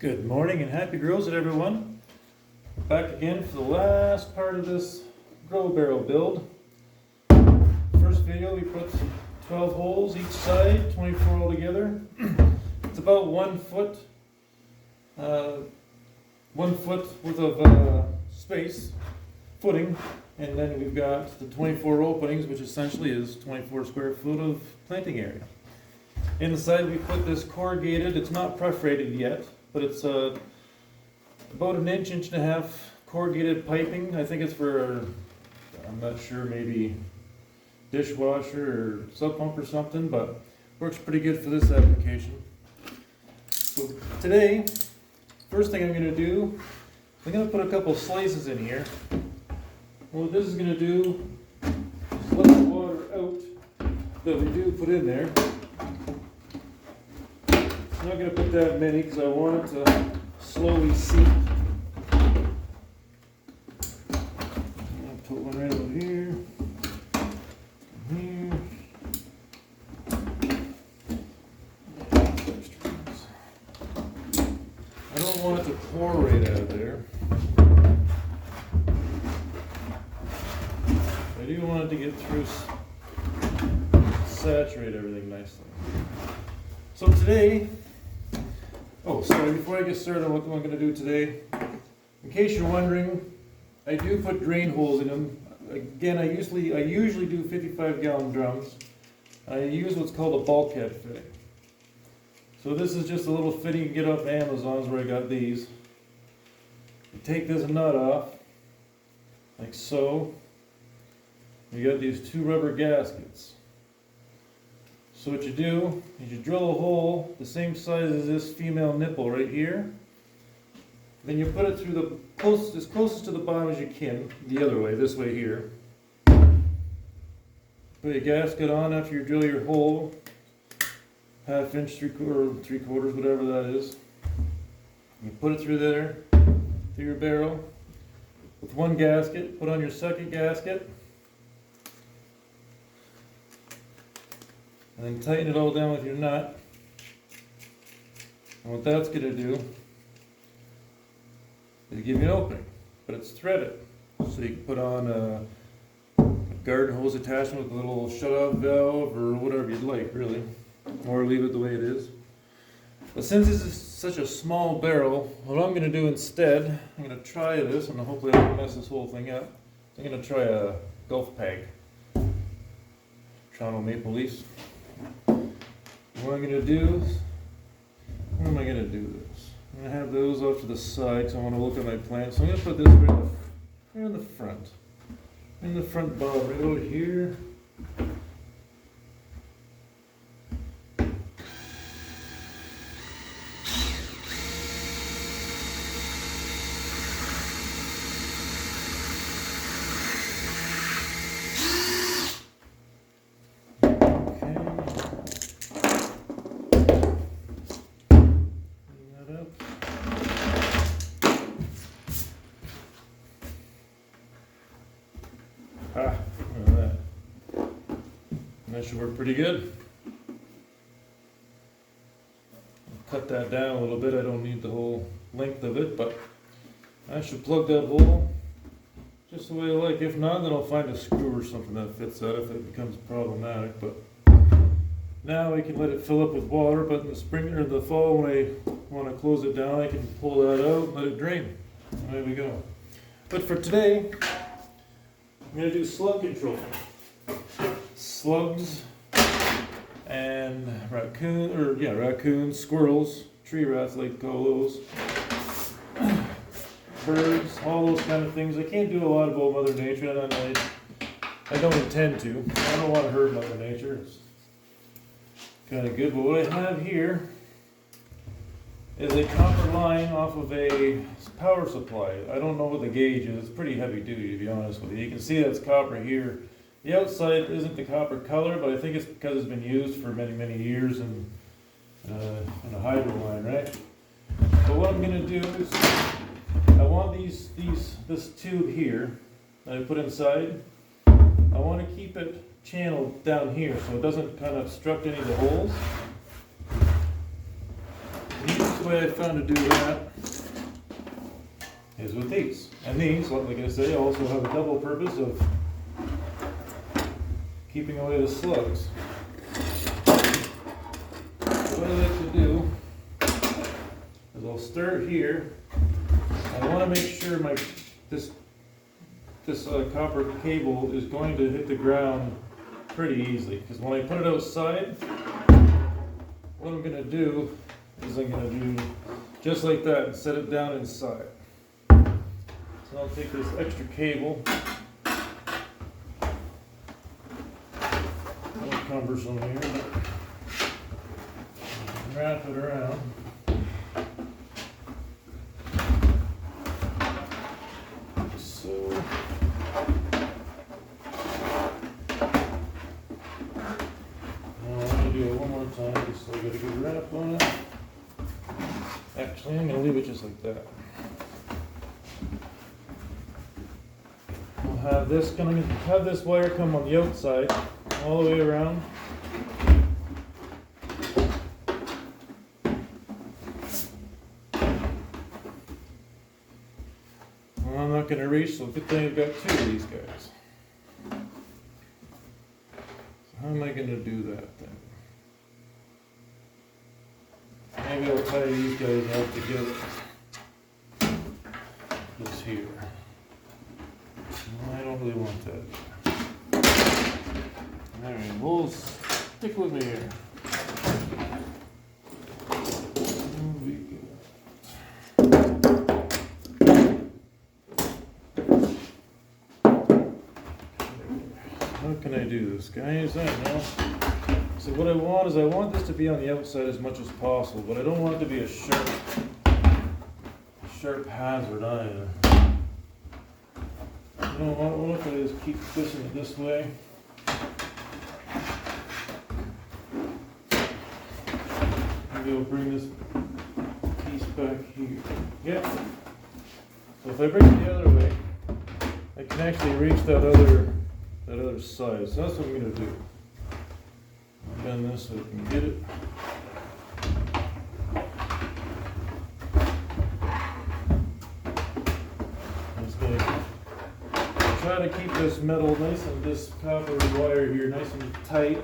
Good morning and happy grills to everyone. Back again for the last part of this grow barrel build. First video we put 12 holes each side, 24 altogether. It's about 1 foot, 1 foot worth of space, footing, and then we've got the 24 openings, which essentially is 24 square foot of planting area. Inside we put this corrugated, it's not perforated yet, but it's about an inch and a half corrugated piping. I think it's for, I'm not sure, maybe dishwasher or sub pump or something, but works pretty good for this application. So today, first thing I'm going to do, I'm going to put a couple slices in here. What this is going to do is let the water out that we do put in there. I'm not going to put that many because I want it to slowly seep. I'm going to put one right over here. Here. I don't want it to pour right out of there. I do want it to get through, saturate everything nicely. So today, before I get started on what I'm going to do today, in case you're wondering, I do put drain holes in them. Again, I usually do 55-gallon drums. I use what's called a bulkhead fitting. So this is just a little fitting you can get off Amazon's where I got these. You take this nut off, like so. You got these 2 rubber gaskets. So what you do is you drill a hole the same size as this female nipple right here. Then you put it through the closest to the bottom as you can, the other way, this way here. Put your gasket on after you drill your hole, 1/2 inch, 3/4, whatever that is. You put it through there, through your barrel. With 1 gasket, put on your second gasket. And then tighten it all down with your nut. And what that's going to do is give you an opening, but it's threaded. So you can put on a garden hose attachment with a little shut-off valve or whatever you'd like, really. Or leave it the way it is. But since this is such a small barrel, what I'm going to do instead, I'm going to try this, and hopefully I don't mess this whole thing up. I'm going to try a golf peg. Toronto Maple Leafs. What I'm going to do is, where am I going to do this? I'm going to have those off to the side because I want to look at my plants. So I'm going to put this right in the front. In the front bulb, right over here. Look at that. That should work pretty good. Cut that down a little bit. I don't need the whole length of it, but I should plug that hole just the way I like. If not, then I'll find a screw or something that fits that if it becomes problematic. But now I can let it fill up with water, but in the spring or the fall when I want to close it down, I can pull that out and let it drain. And there we go. But for today, I'm going to do slug control. Slugs and raccoons, squirrels, tree rats like call those, birds, all those kind of things. I can't do a lot about Mother Nature, and I don't intend to. I don't want to hurt Mother Nature. It's kind of good. But what I have here is a copper line off of a power supply. I don't know what the gauge is. It's pretty heavy duty, to be honest with you. You can see that it's copper here. The outside isn't the copper color, but I think it's because it's been used for many, many years in a hydro line, right? But what I'm going to do is I want this tube here that I put inside. I want to keep it channeled down here so it doesn't kind of obstruct any of the holes. way I found to do that is with these. And these, like I say, also have a double purpose of keeping away the slugs. What I like to do is I'll start here. I want to make sure this copper cable is going to hit the ground pretty easily, because when I put it outside, what I'm going to do is I'm going to do just like that and set it down inside. So I'll take this extra cable, a little cumbersome here, but wrap it around. So now I'm going to do it one more time, just so I get a good wrap on it. Actually, I'm going to leave it just like that. We'll have this wire come on the outside all the way around. Well, I'm not going to reach, so good thing I've got two of these guys. So how am I going to do that then? Maybe I'll tie these guys all together. This here. I don't really want that. Alright, we'll stick with me here. How can I do this, guys? I don't know. So what I want this to be on the outside as much as possible, but I don't want it to be a sharp hazard either. You know what if I just keep twisting it this way? Maybe I'll bring this piece back here. Yeah. So if I bring it the other way, I can actually reach that other side. So that's what I'm going to do. Bend this so I can get it. I'm just going to try to keep this metal nice and this copper wire here nice and tight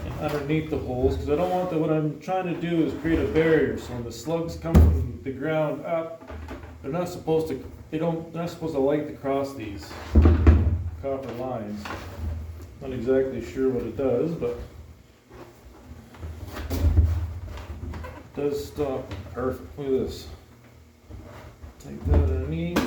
and underneath the holes, because I don't want what I'm trying to do is create a barrier, so when the slugs come from the ground up, they're not supposed to light to cross these copper lines. Not exactly sure what it does, but it does stop them. Perfect. Look at this. Take that underneath.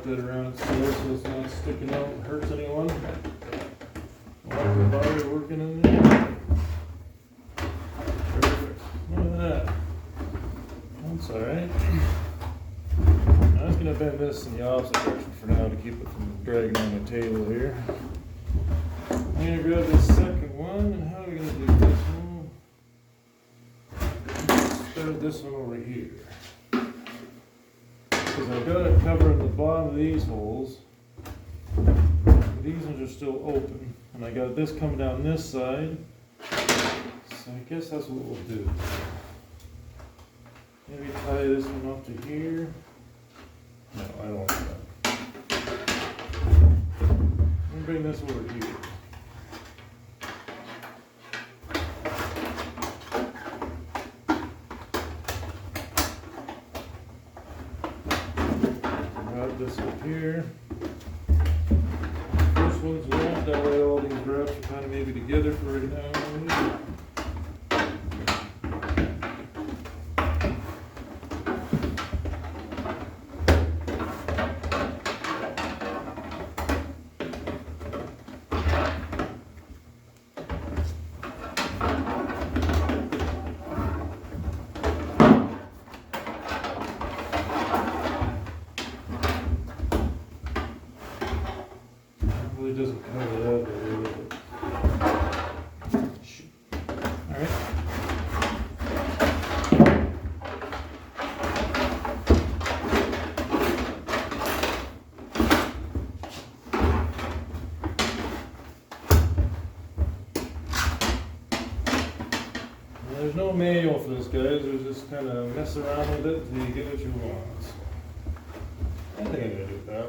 That around its tail so it's not sticking out and hurts anyone. Like the wire working in there. Perfect. Look at that. That's alright. I'm just going to bend this in the opposite direction for now to keep it from dragging on the table here. I'm going to grab this second one, and how are we going to do this one? Start this one over here. Because I've got it covering the bottom of these holes. These ones are still open. And I got this coming down this side. So I guess that's what we'll do. Maybe tie this one up to here. No, I don't want that. Let me bring this over here. This up here. This one's wrapped, that way all these wraps are kind of maybe together for right now. usually doesn't cover that area, but shoot. All right. There's no manual for this, guys. There's just kind of mess around with it until you get what you want. I think I'm gonna do that.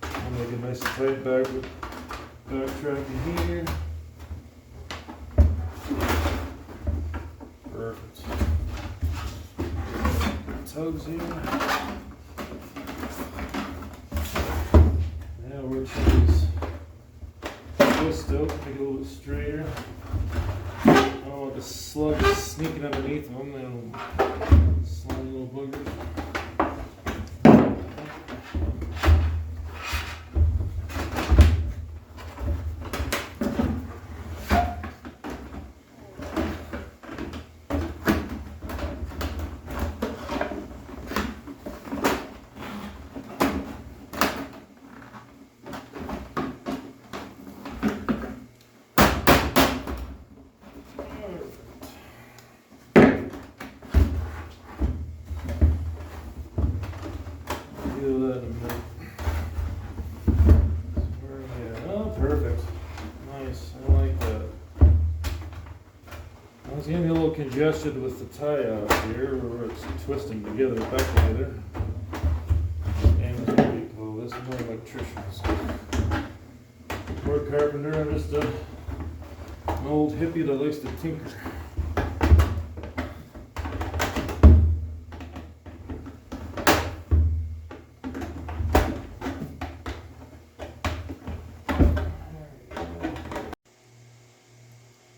I'll make it nice and tight back with backtracking here. Perfect. Tugs here. Now we're trying this twist out, make it a little bit straighter. Oh, the slug is sneaking underneath them, and slimy little boogers. Do that in a minute. Oh, perfect. Nice. I like that. I was getting a little congested with the tie out here, where it's twisting together, back together. And there we go. This is my electrician. Poor carpenter. I'm just an old hippie that likes to tinker.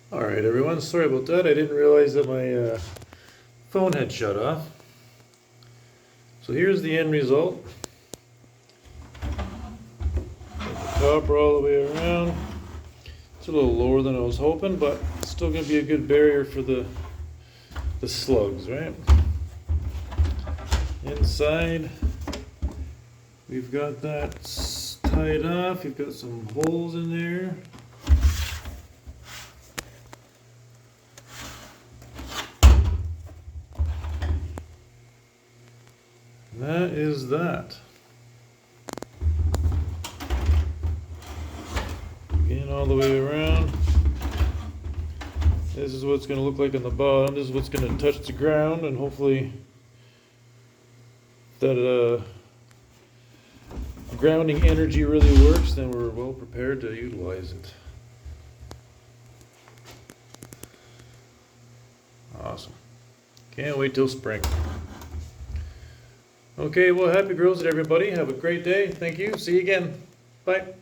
Alright everyone, sorry about that. I didn't realize that my phone had shut off. So here's the end result. Got the copper all the way around. It's a little lower than I was hoping, but it's still going to be a good barrier for the slugs, right? Inside, we've got that tied off. You've got some holes in there. That is that. Again, all the way around. This is what it's going to look like on the bottom. This is what's going to touch the ground, and hopefully that grounding energy really works. Then we're well prepared to utilize it. Awesome. Can't wait till spring. Okay, well, happy grills to everybody. Have a great day. Thank you. See you again. Bye.